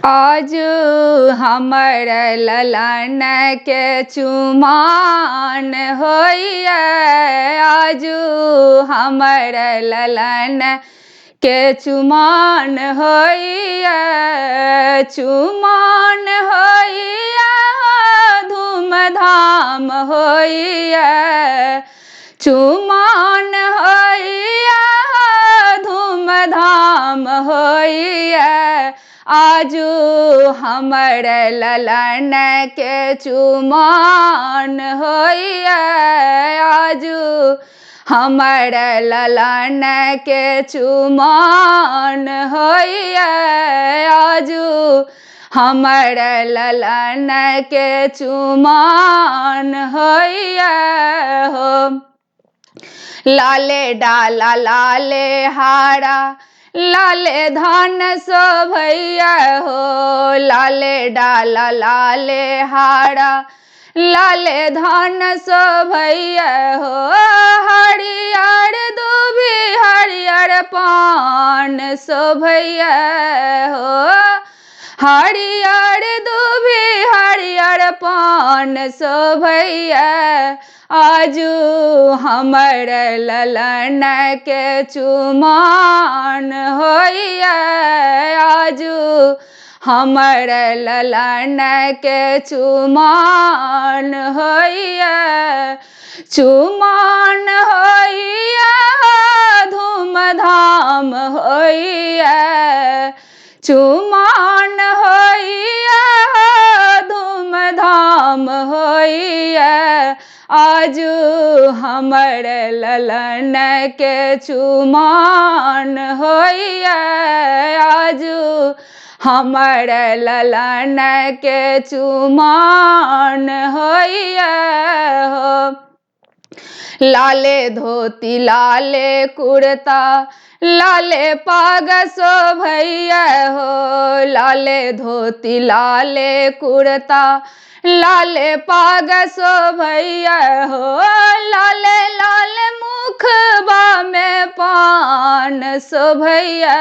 आज हमर ललन के चुमान होइए। आज हमर ललन के चुमान होइए। चुमान होइए धूमधाम होइए। चुमान होइए धूमधाम होइए। आजू हमर ललन के चुमान होइए। आजू हमर ललन के चुमान होइए। आजू हमर ललन के चुमान होइए हो। लाले डाला लाले हारा लाले धान शोभैया हो। लाले डाला लाले हारा लाले धान शोभैया हो। हरियर दूबी हरियर पान शोभैया हो। हरियर दूबी हरियर पान शोभैया। आजू हमर ललन के चुमान होइए। आजू हमर ललन के चुमान होइए। चुमान होइए धूमधाम होइए। चुमान होइए धूमधाम होइए। आजू हमर ललन के चुमान होइए। आजू हमर ललन के चुमान होइए हो। लाले धोती लाले कुर्ता लाले पाग शोभैया हो। लाले धोती लाले कुर्ता लाले पाग शोभैया हो। लाले लाल मुखबा में पान शोभैया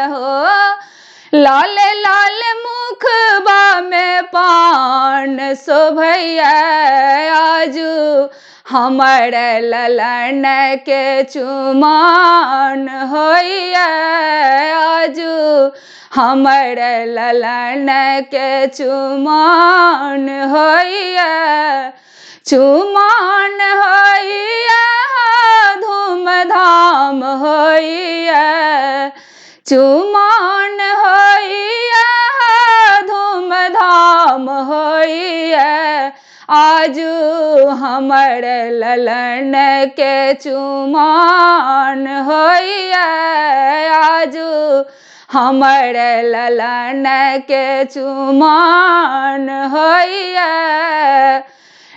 हो। लाले लाल मुखबा में पान शोभैया। आजू हमर ललन के चुमान होइए। आजू हमर ललन के चुमान होइए। चुमान होइए धूमधाम होइए। चुमान होइए धूमधाम होइए। आजू हमर ललन के चुमान होइए। आजू हमर ललन के चुमान होइए।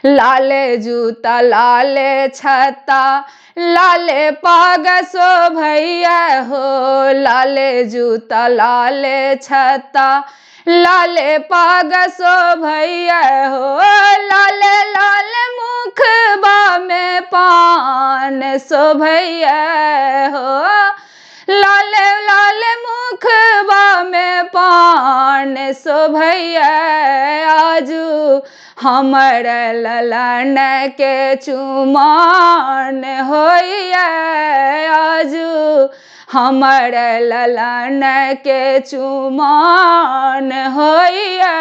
लाले जूता लाले छत्ता लाले पाग शोभैया हो। लाले जूता लाले छत्ता लाले पाग शोभैया हो। लाले लाल मुखबा में पान शोभैया हो। लाले लाल मुखबा में पान शोभैया। आजू हमर ललन के चुमान होइए। आजू हमर ललन के चुमान होइए।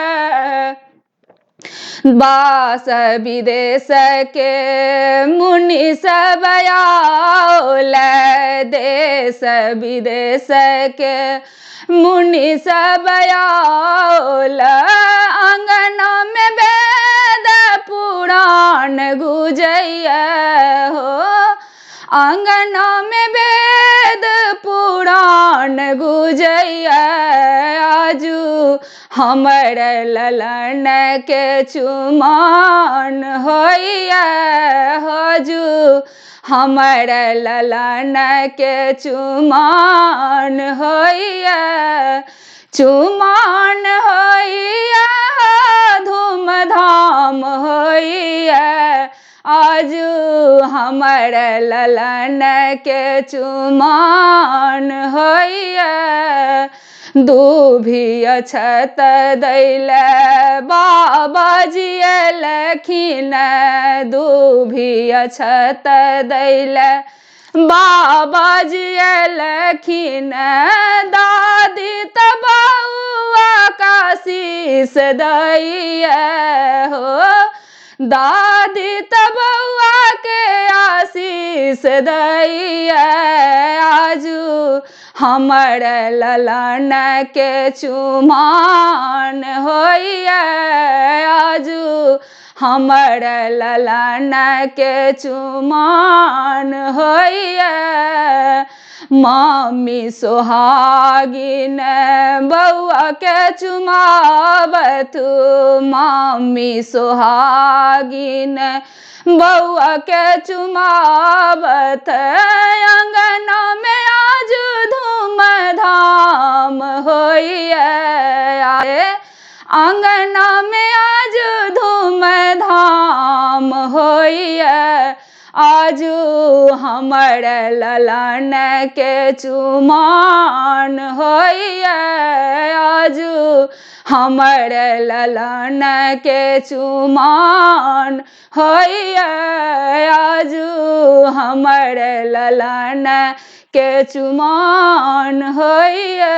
बास विदेश के मुनि सब आउल। देश विदेश के मुनि सब आउल। अंगना में वेद पुराण गुजैया हो। अंगना में वेद पुराण गुजैया। आजू हमर ललन के चुमान होइए। आजू हमर ललन के चुमान होइए। चुमान होइए धूमधाम होइए। आजू हमर ललन के चुमान होइए। दूभी अछत दैले बाबाजी एलखिन दूभी अछत दैले बाबाजी एलखिन दादी त बउआ का शीस दैया हो दादी त बउआ के आशीष दैया आजू हमर ललन के चुमान होइया आजू हमर ललन के चुमान होइया मम्मी सोहागिन बउआ के चुमावथु मम्मी सोहागिन बउआ के चुमावत अंगना में आज धूम धाम होइया अंगना में आज धूम धाम होइया आजू हमर ललन के चुमान होइया आजू हमर ललन के चुमान होइया आजू हमर ललन के चुमान होइया।